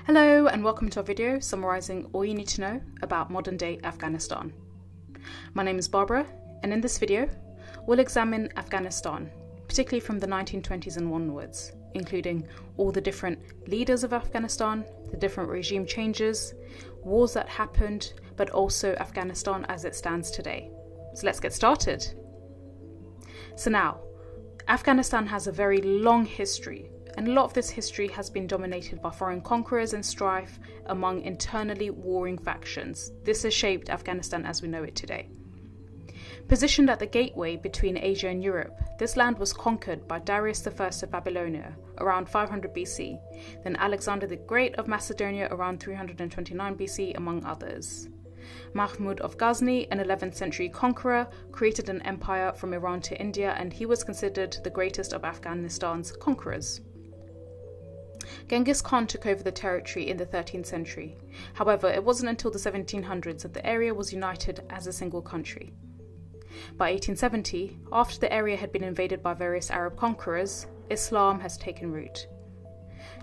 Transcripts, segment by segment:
Hello and welcome to our video summarising all you need to know about modern day Afghanistan. My name is Barbara, and in this video we'll examine Afghanistan, particularly from the 1920s and onwards, including all the different leaders of Afghanistan, the different regime changes, wars that happened, but also Afghanistan as it stands today. So let's get started. So now, Afghanistan has a very long history, and a lot of this history has been dominated by foreign conquerors and strife among internally warring factions. This has shaped Afghanistan as we know it today. Positioned at the gateway between Asia and Europe, this land was conquered by Darius I of Babylonia around 500 BC, then Alexander the Great of Macedonia around 329 BC, among others. Mahmud of Ghazni, an 11th century conqueror, created an empire from Iran to India, and he was considered the greatest of Afghanistan's conquerors. Genghis Khan took over the territory in the 13th century. However, it wasn't until the 1700s that the area was united as a single country. By 1870, after the area had been invaded by various Arab conquerors, Islam has taken root.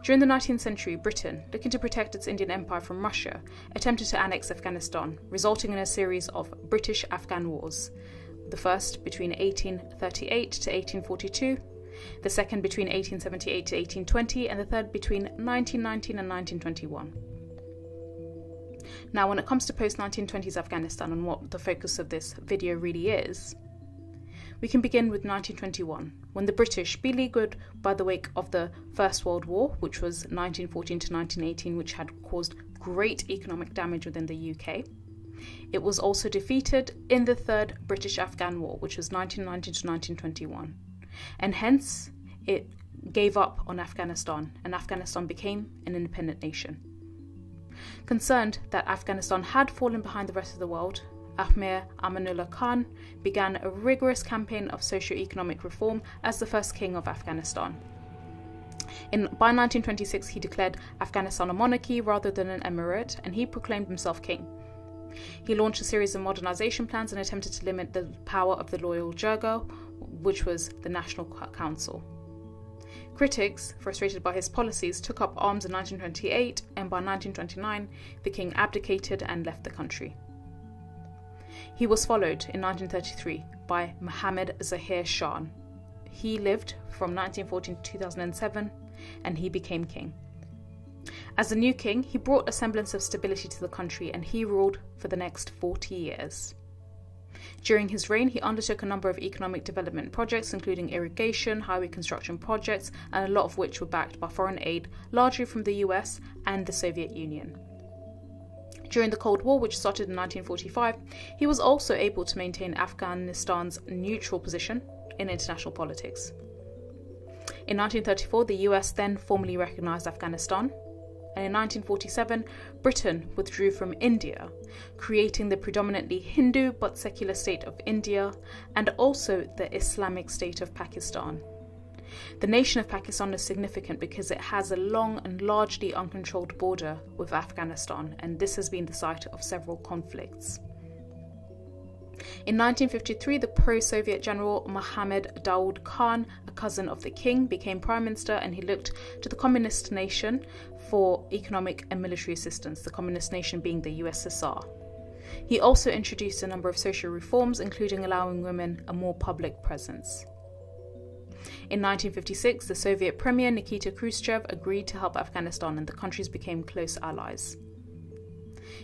During the 19th century, Britain, looking to protect its Indian Empire from Russia, attempted to annex Afghanistan, resulting in a series of British-Afghan wars, the first between 1838 to 1842, the second between 1878 to 1820, and the third between 1919 and 1921. Now, when it comes to post-1920s Afghanistan and what the focus of this video really is, we can begin with 1921, when the British, beleaguered by the wake of the First World War, which was 1914 to 1918, which had caused great economic damage within the UK. It was also defeated in the Third British-Afghan War, which was 1919 to 1921. And hence, it gave up on Afghanistan, and Afghanistan became an independent nation. Concerned that Afghanistan had fallen behind the rest of the world, Amir Amanullah Khan began a rigorous campaign of socio-economic reform as the first king of Afghanistan. By 1926, he declared Afghanistan a monarchy rather than an emirate, and he proclaimed himself king. He launched a series of modernization plans and attempted to limit the power of the Loyal Jirga, which was the National Council. Critics, frustrated by his policies, took up arms in 1928, and by 1929, the king abdicated and left the country. He was followed in 1933 by Mohammad Zahir Shah. He lived from 1914 to 2007, and he became king. As the new king, he brought a semblance of stability to the country, and he ruled for the next 40 years. During his reign, he undertook a number of economic development projects, including irrigation, highway construction projects, and a lot of which were backed by foreign aid, largely from the US and the Soviet Union. During the Cold War, which started in 1945, he was also able to maintain Afghanistan's neutral position in international politics. In 1934, the US then formally recognized Afghanistan, and in 1947, Britain withdrew from India, creating the predominantly Hindu but secular state of India and also the Islamic state of Pakistan. The nation of Pakistan is significant because it has a long and largely uncontrolled border with Afghanistan, and this has been the site of several conflicts. In 1953, the pro-Soviet general Mohammad Daoud Khan, a cousin of the king, became prime minister, and he looked to the communist nation for economic and military assistance, the communist nation being the USSR. He also introduced a number of social reforms, including allowing women a more public presence. In 1956, the Soviet Premier Nikita Khrushchev agreed to help Afghanistan, and the countries became close allies.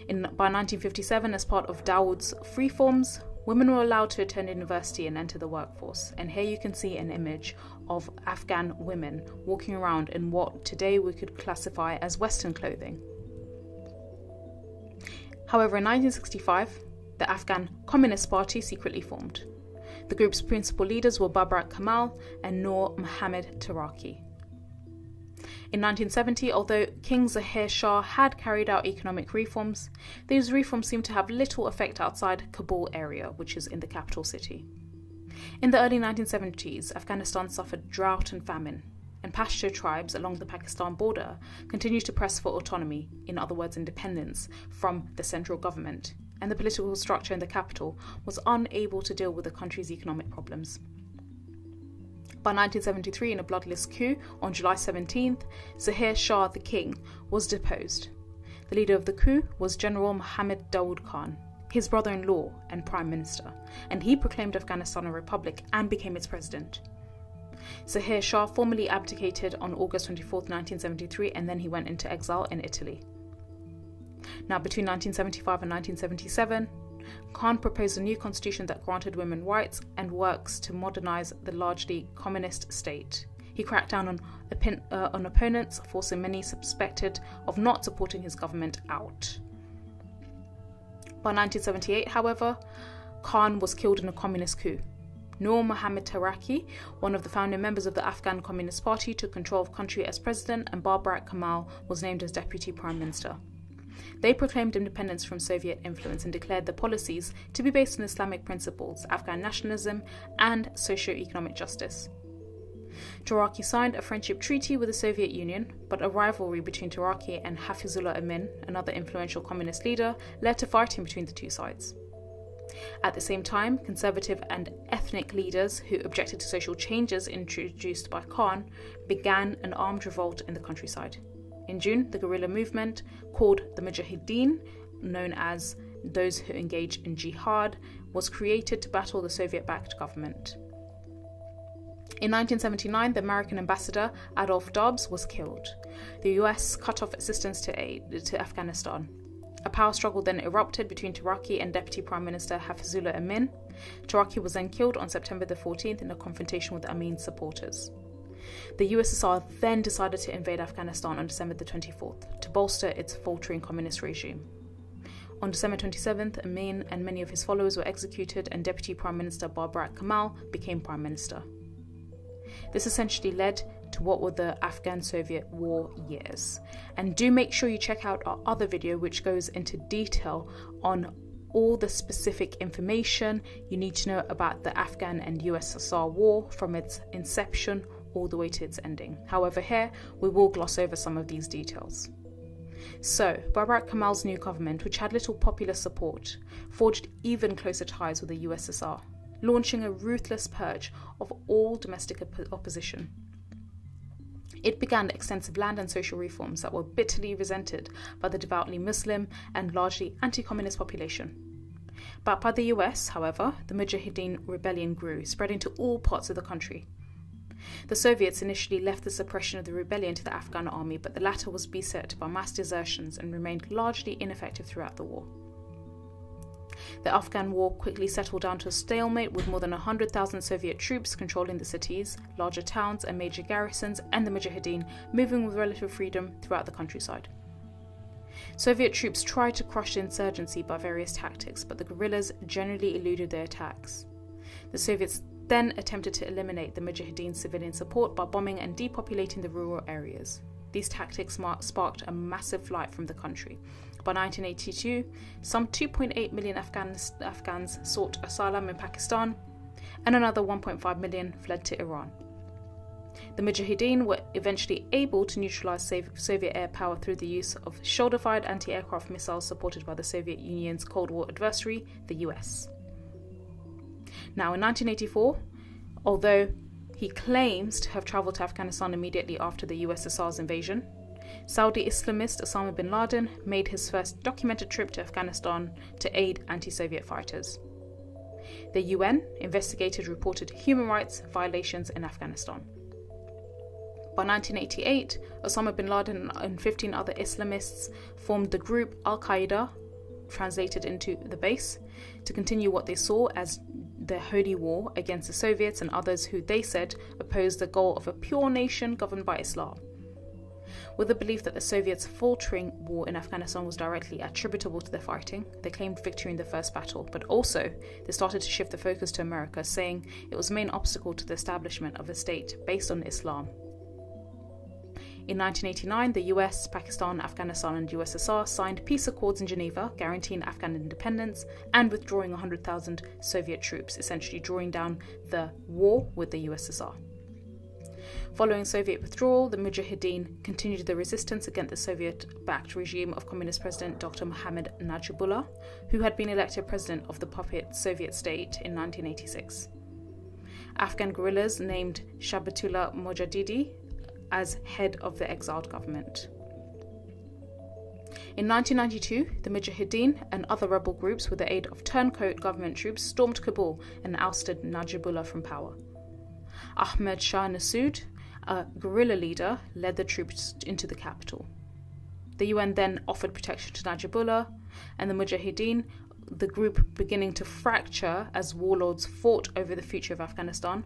By 1957, as part of Dawood's reforms, women were allowed to attend university and enter the workforce. And here you can see an image of Afghan women walking around in what today we could classify as Western clothing. However, in 1965, the Afghan Communist Party secretly formed. The group's principal leaders were Babrak Kemal and Noor Mohammad Taraki. In 1970, although King Zahir Shah had carried out economic reforms, these reforms seemed to have little effect outside Kabul area, which is in the capital city. In the early 1970s, Afghanistan suffered drought and famine, and Pashto tribes along the Pakistan border continued to press for autonomy, in other words independence, from the central government, and the political structure in the capital was unable to deal with the country's economic problems. By 1973, in a bloodless coup on July 17th, Zahir Shah the King was deposed. The leader of the coup was General Mohammed Daoud Khan, his brother-in-law and prime minister, and he proclaimed Afghanistan a republic and became its president. Zahir Shah formally abdicated on August 24, 1973, and then he went into exile in Italy. Now, between 1975 and 1977, Khan proposed a new constitution that granted women rights and works to modernize the largely communist state. He cracked down on opponents, forcing many suspected of not supporting his government out. By 1978, however, Khan was killed in a communist coup. Nur Muhammad Taraki, one of the founding members of the Afghan Communist Party, took control of the country as president, and Babrak Kemal was named as deputy prime minister. They proclaimed independence from Soviet influence and declared their policies to be based on Islamic principles, Afghan nationalism, and socio-economic justice. Taraki signed a friendship treaty with the Soviet Union, but a rivalry between Taraki and Hafizullah Amin, another influential communist leader, led to fighting between the two sides. At the same time, conservative and ethnic leaders who objected to social changes introduced by Khan began an armed revolt in the countryside. In June, the guerrilla movement, called the Mujahideen, known as those who engage in jihad, was created to battle the Soviet-backed government. In 1979, the American ambassador Adolph Dobbs was killed. The US cut off assistance to Afghanistan. A power struggle then erupted between Taraki and Deputy Prime Minister Hafizullah Amin. Taraki was then killed on September the 14th in a confrontation with Amin's supporters. The USSR then decided to invade Afghanistan on December the 24th to bolster its faltering communist regime. On December 27th, Amin and many of his followers were executed, and Deputy Prime Minister Babrak Kemal became Prime Minister. This essentially led to what were the Afghan-Soviet War years. And do make sure you check out our other video, which goes into detail on all the specific information you need to know about the Afghan and USSR war from its inception all the way to its ending. However, here we will gloss over some of these details. So, Babrak Kemal's new government, which had little popular support, forged even closer ties with the USSR, launching a ruthless purge of all domestic opposition. It began extensive land and social reforms that were bitterly resented by the devoutly Muslim and largely anti-communist population. Backed by the US, however, the Mujahideen rebellion grew, spreading to all parts of the country. The Soviets initially left the suppression of the rebellion to the Afghan army, but the latter was beset by mass desertions and remained largely ineffective throughout the war. The Afghan war quickly settled down to a stalemate, with more than 100,000 Soviet troops controlling the cities, larger towns and major garrisons, and the Mujahideen moving with relative freedom throughout the countryside. Soviet troops tried to crush the insurgency by various tactics, but the guerrillas generally eluded their attacks. The Soviets then attempted to eliminate the Mujahideen civilian support by bombing and depopulating the rural areas. These tactics sparked a massive flight from the country. By 1982, some 2.8 million Afghans sought asylum in Pakistan, and another 1.5 million fled to Iran. The Mujahideen were eventually able to neutralize Soviet air power through the use of shoulder-fired anti-aircraft missiles supported by the Soviet Union's Cold War adversary, the US. Now, in 1984, although he claims to have travelled to Afghanistan immediately after the USSR's invasion, Saudi Islamist Osama bin Laden made his first documented trip to Afghanistan to aid anti-Soviet fighters. The UN investigated reported human rights violations in Afghanistan. By 1988, Osama bin Laden and 15 other Islamists formed the group Al-Qaeda, translated into the base, to continue what they saw as the holy war against the Soviets and others who they said opposed the goal of a pure nation governed by Islam. With the belief that the Soviets' faltering war in Afghanistan was directly attributable to their fighting, they claimed victory in the first battle, but also they started to shift the focus to America, saying it was the main obstacle to the establishment of a state based on Islam. In 1989, the US, Pakistan, Afghanistan and USSR signed peace accords in Geneva, guaranteeing Afghan independence and withdrawing 100,000 Soviet troops, essentially drawing down the war with the USSR. Following Soviet withdrawal, the Mujahideen continued the resistance against the Soviet-backed regime of Communist President Dr. Mohammad Najibullah, who had been elected president of the puppet Soviet state in 1986. Afghan guerrillas named Shabatullah Mujahidi as head of the exiled government. In 1992, the Mujahideen and other rebel groups, with the aid of turncoat government troops, stormed Kabul and ousted Najibullah from power. Ahmed Shah Massoud, a guerrilla leader, led the troops into the capital. The UN then offered protection to Najibullah, and the Mujahideen, the group beginning to fracture as warlords fought over the future of Afghanistan,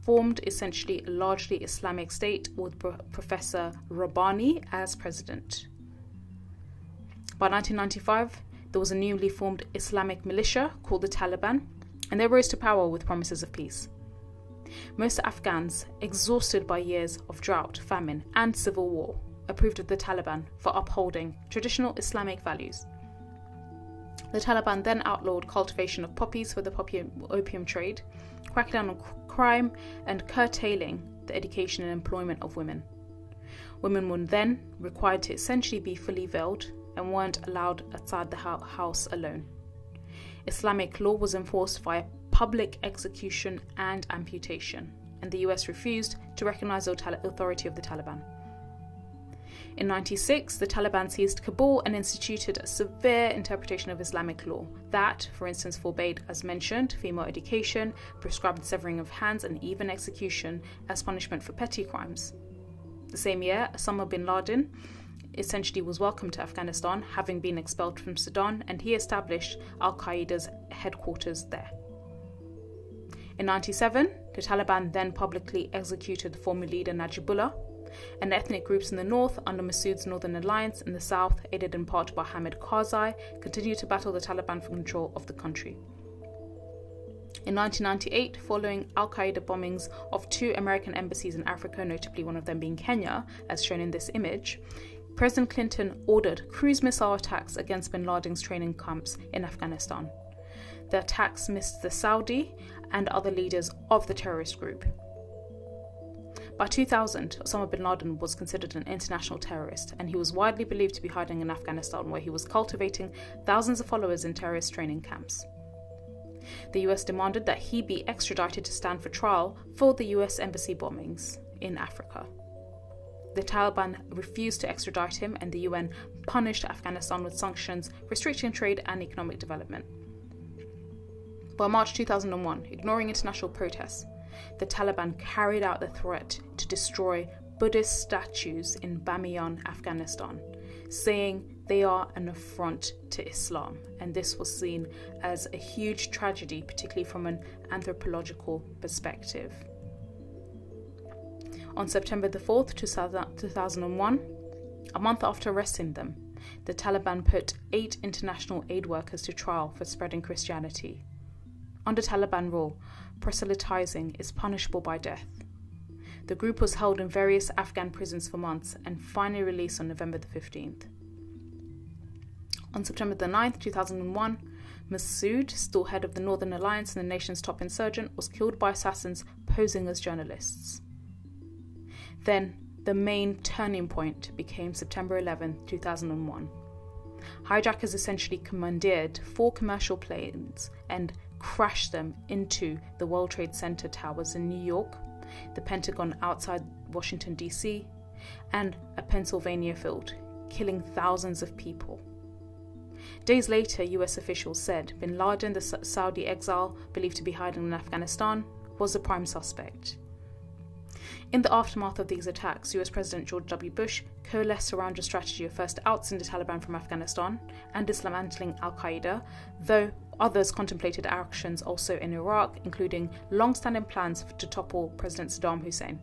formed essentially a largely Islamic state with Professor Rabbani as president. By 1995, there was a newly formed Islamic militia called the Taliban, and they rose to power with promises of peace. Most Afghans, exhausted by years of drought, famine, and civil war, approved of the Taliban for upholding traditional Islamic values. The Taliban then outlawed cultivation of poppies for the opium trade, cracked down on crime, and curtailing the education and employment of women. Women were then required to essentially be fully veiled and weren't allowed outside the house alone. Islamic law was enforced via public execution and amputation, and the US refused to recognize the authority of the Taliban. In 1996, the Taliban seized Kabul and instituted a severe interpretation of Islamic law that, for instance, forbade, as mentioned, female education, prescribed severing of hands, and even execution as punishment for petty crimes. The same year, Osama bin Laden essentially was welcomed to Afghanistan, having been expelled from Sudan, and he established Al-Qaeda's headquarters there. In 1997, the Taliban then publicly executed former leader Najibullah, and ethnic groups in the north, under Massoud's Northern Alliance, in the south, aided in part by Hamid Karzai, continued to battle the Taliban for control of the country. In 1998, following Al-Qaeda bombings of 2 American embassies in Africa, notably one of them being Kenya, as shown in this image, President Clinton ordered cruise missile attacks against bin Laden's training camps in Afghanistan. The attacks missed the Saudi and other leaders of the terrorist group. By 2000, Osama bin Laden was considered an international terrorist, and he was widely believed to be hiding in Afghanistan, where he was cultivating thousands of followers in terrorist training camps. The US demanded that he be extradited to stand for trial for the US embassy bombings in Africa. The Taliban refused to extradite him, and the UN punished Afghanistan with sanctions restricting trade and economic development. By March 2001, ignoring international protests, the Taliban carried out the threat to destroy Buddhist statues in Bamiyan, Afghanistan, saying they are an affront to Islam, and this was seen as a huge tragedy, particularly from an anthropological perspective. On September the 4th, 2001, a month after arresting them, the Taliban put 8 international aid workers to trial for spreading Christianity. Under Taliban rule, proselytizing is punishable by death. The group was held in various Afghan prisons for months and finally released on November the 15th. On September the 9th, 2001, Massoud, still head of the Northern Alliance and the nation's top insurgent, was killed by assassins posing as journalists. Then, the main turning point became September 11, 2001. Hijackers essentially commandeered 4 commercial planes and crashed them into the World Trade Center towers in New York, the Pentagon outside Washington, D.C., and a Pennsylvania field, killing thousands of people. Days later, US officials said bin Laden, the Saudi exile believed to be hiding in Afghanistan, was the prime suspect. In the aftermath of these attacks, US President George W. Bush coalesced around a strategy of first ousting the Taliban from Afghanistan and dismantling Al-Qaeda, though others contemplated actions also in Iraq, including long-standing plans to topple President Saddam Hussein.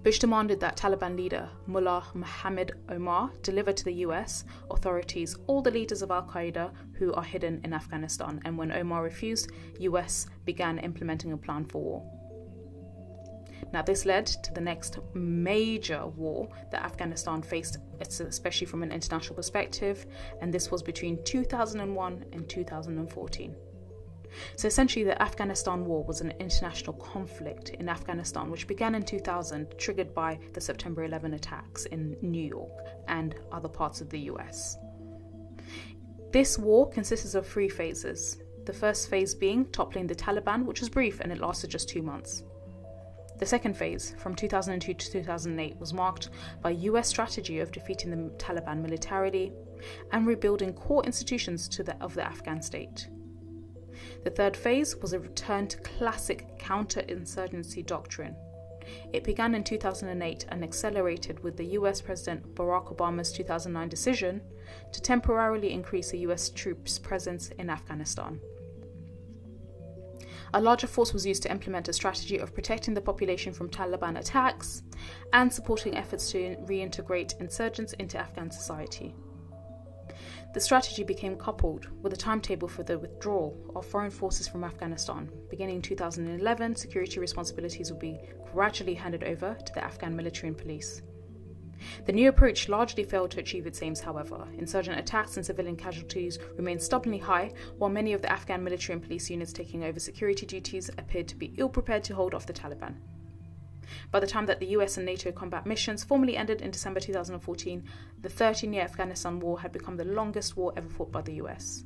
Bush demanded that Taliban leader Mullah Mohammed Omar deliver to the US authorities all the leaders of Al-Qaeda who are hidden in Afghanistan, and when Omar refused, US began implementing a plan for war. Now, this led to the next major war that Afghanistan faced, especially from an international perspective, and this was between 2001 and 2014. So essentially, the Afghanistan war was an international conflict in Afghanistan, which began in 2000, triggered by the September 11 attacks in New York and other parts of the US. This war consists of 3 phases. the first phase being toppling the Taliban, which was brief and it lasted just 2 months. The second phase, from 2002 to 2008, was marked by a US strategy of defeating the Taliban militarily and rebuilding core institutions of the Afghan state. The third phase was a return to classic counterinsurgency doctrine. It began in 2008 and accelerated with the US President Barack Obama's 2009 decision to temporarily increase the US troops' presence in Afghanistan. A larger force was used to implement a strategy of protecting the population from Taliban attacks and supporting efforts to reintegrate insurgents into Afghan society. The strategy became coupled with a timetable for the withdrawal of foreign forces from Afghanistan. Beginning in 2011, security responsibilities would be gradually handed over to the Afghan military and police. The new approach largely failed to achieve its aims, however. Insurgent attacks and civilian casualties remained stubbornly high, while many of the Afghan military and police units taking over security duties appeared to be ill-prepared to hold off the Taliban. By the time that the US and NATO combat missions formally ended in December 2014, the 13-year Afghanistan war had become the longest war ever fought by the US.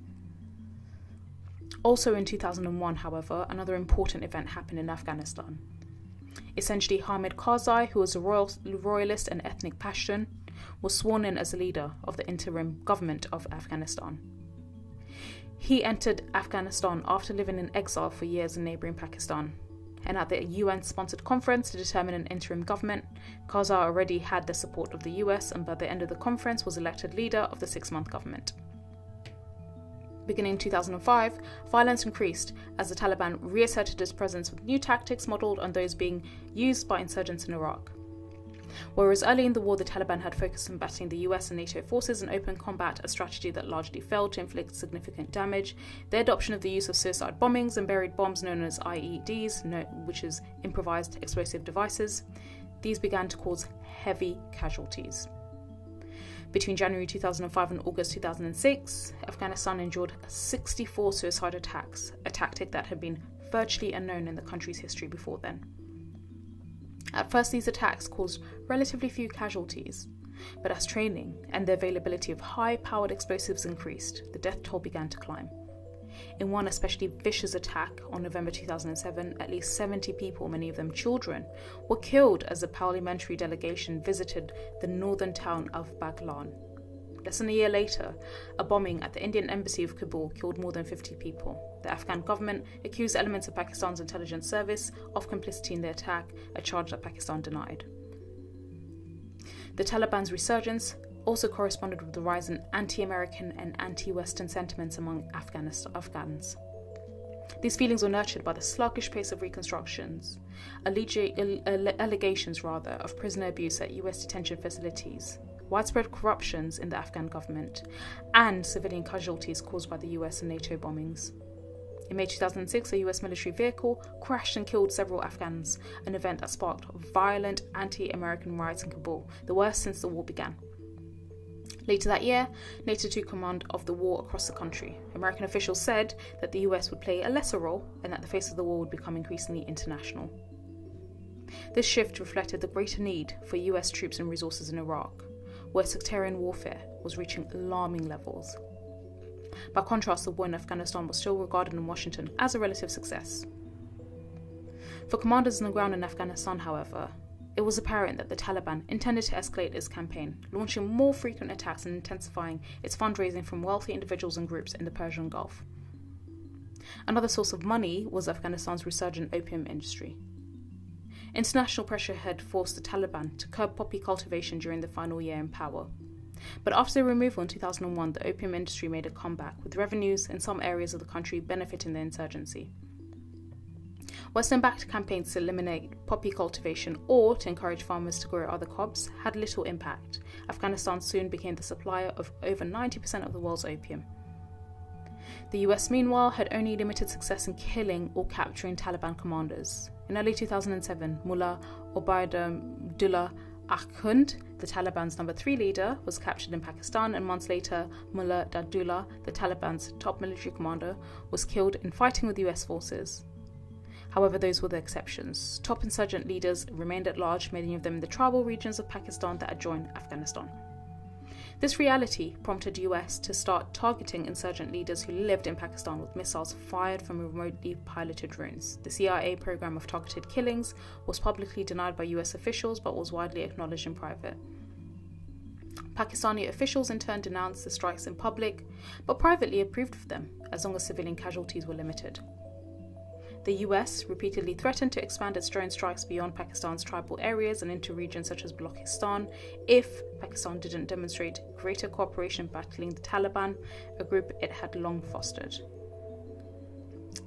Also in 2001, however, another important event happened in Afghanistan. Essentially, Hamid Karzai, who was a royalist and ethnic Pashtun, was sworn in as the leader of the interim government of Afghanistan. He entered Afghanistan after living in exile for years in neighbouring Pakistan, and at the UN-sponsored conference to determine an interim government, Karzai already had the support of the US and by the end of the conference was elected leader of the 6-month government. Beginning in 2005, violence increased as the Taliban reasserted its presence with new tactics modelled on those being used by insurgents in Iraq. Whereas early in the war the Taliban had focused on battling the US and NATO forces in open combat, a strategy that largely failed to inflict significant damage, their adoption of the use of suicide bombings and buried bombs known as IEDs, which is improvised explosive devices, these began to cause heavy casualties. Between January 2005 and August 2006, Afghanistan endured 64 suicide attacks, a tactic that had been virtually unknown in the country's history before then. At first, these attacks caused relatively few casualties, but as training and the availability of high-powered explosives increased, the death toll began to climb. In one especially vicious attack on November 2007, at least 70 people, many of them children, were killed as a parliamentary delegation visited the northern town of Baghlan. Less than a year later, a bombing at the Indian embassy of Kabul killed more than 50 people. The Afghan government accused elements of Pakistan's intelligence service of complicity in the attack, a charge that Pakistan denied. The Taliban's resurgence also corresponded with the rise in anti-American and anti-Western sentiments among Afghans. These feelings were nurtured by the sluggish pace of reconstructions, allegations of prisoner abuse at US detention facilities, widespread corruptions in the Afghan government, and civilian casualties caused by the US and NATO bombings. In May 2006, a US military vehicle crashed and killed several Afghans, an event that sparked violent anti-American riots in Kabul, the worst since the war began. Later that year, NATO took command of the war across the country. American officials said that the US would play a lesser role and that the face of the war would become increasingly international. This shift reflected the greater need for US troops and resources in Iraq, where sectarian warfare was reaching alarming levels. By contrast, the war in Afghanistan was still regarded in Washington as a relative success. For commanders on the ground in Afghanistan, however, it was apparent that the Taliban intended to escalate its campaign, launching more frequent attacks and intensifying its fundraising from wealthy individuals and groups in the Persian Gulf. Another source of money was Afghanistan's resurgent opium industry. International pressure had forced the Taliban to curb poppy cultivation during the final year in power. But after the removal in 2001, the opium industry made a comeback, with revenues in some areas of the country benefiting the insurgency. Western-backed campaigns to eliminate poppy cultivation or to encourage farmers to grow other crops had little impact. Afghanistan soon became the supplier of over 90% of the world's opium. The US, meanwhile, had only limited success in killing or capturing Taliban commanders. In early 2007, Mullah Ubaidullah Akhund, the Taliban's number 3 leader, was captured in Pakistan, and months later, Mullah Dadullah, the Taliban's top military commander, was killed in fighting with US forces. However, those were the exceptions. Top insurgent leaders remained at large, many of them in the tribal regions of Pakistan that had joined Afghanistan. This reality prompted US to start targeting insurgent leaders who lived in Pakistan with missiles fired from remotely piloted drones. The CIA program of targeted killings was publicly denied by US officials but was widely acknowledged in private. Pakistani officials in turn denounced the strikes in public, but privately approved of them, as long as civilian casualties were limited. The US repeatedly threatened to expand its drone strikes beyond Pakistan's tribal areas and into regions such as Balochistan if Pakistan didn't demonstrate greater cooperation battling the Taliban, a group it had long fostered.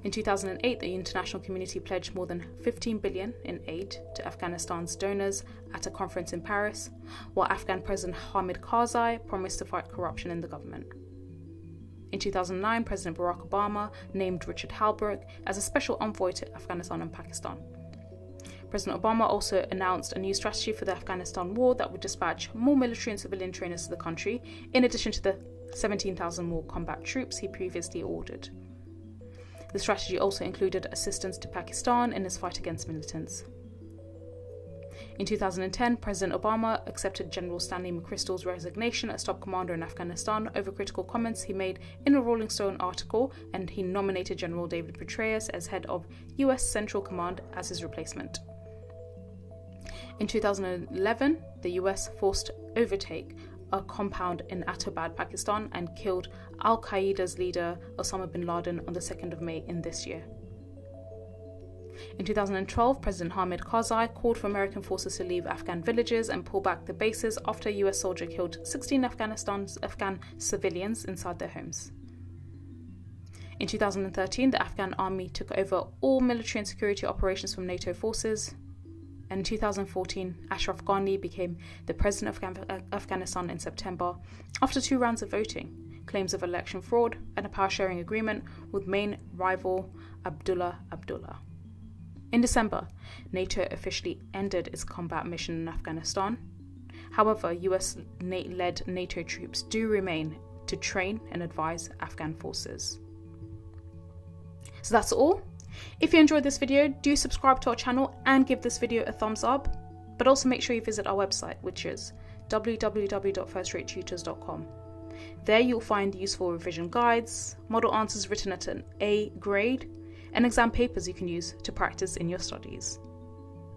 In 2008, the international community pledged more than $15 billion in aid to Afghanistan's donors at a conference in Paris, while Afghan President Hamid Karzai promised to fight corruption in the government. In 2009, President Barack Obama named Richard Halbrook as a special envoy to Afghanistan and Pakistan. President Obama also announced a new strategy for the Afghanistan war that would dispatch more military and civilian trainers to the country, in addition to the 17,000 more combat troops he previously ordered. The strategy also included assistance to Pakistan in its fight against militants. In 2010, President Obama accepted General Stanley McChrystal's resignation as top commander in Afghanistan over critical comments he made in a Rolling Stone article, and he nominated General David Petraeus as head of US Central Command as his replacement. In 2011, the US forced overtake a compound in Abbottabad, Pakistan, and killed Al-Qaeda's leader Osama bin Laden on the 2nd of May in this year. In 2012, President Hamid Karzai called for American forces to leave Afghan villages and pull back the bases after a US soldier killed 16 Afghan civilians inside their homes. In 2013, the Afghan army took over all military and security operations from NATO forces. And in 2014, Ashraf Ghani became the president of Afghanistan in September after 2 rounds of voting, claims of election fraud, and a power-sharing agreement with main rival Abdullah Abdullah. In December, NATO officially ended its combat mission in Afghanistan. However, US-led NATO troops do remain to train and advise Afghan forces. So that's all. If you enjoyed this video, do subscribe to our channel and give this video a thumbs up, but also make sure you visit our website, which is www.firstratetutors.com. There you'll find useful revision guides, model answers written at an A grade, and exam papers you can use to practice in your studies.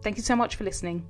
Thank you so much for listening.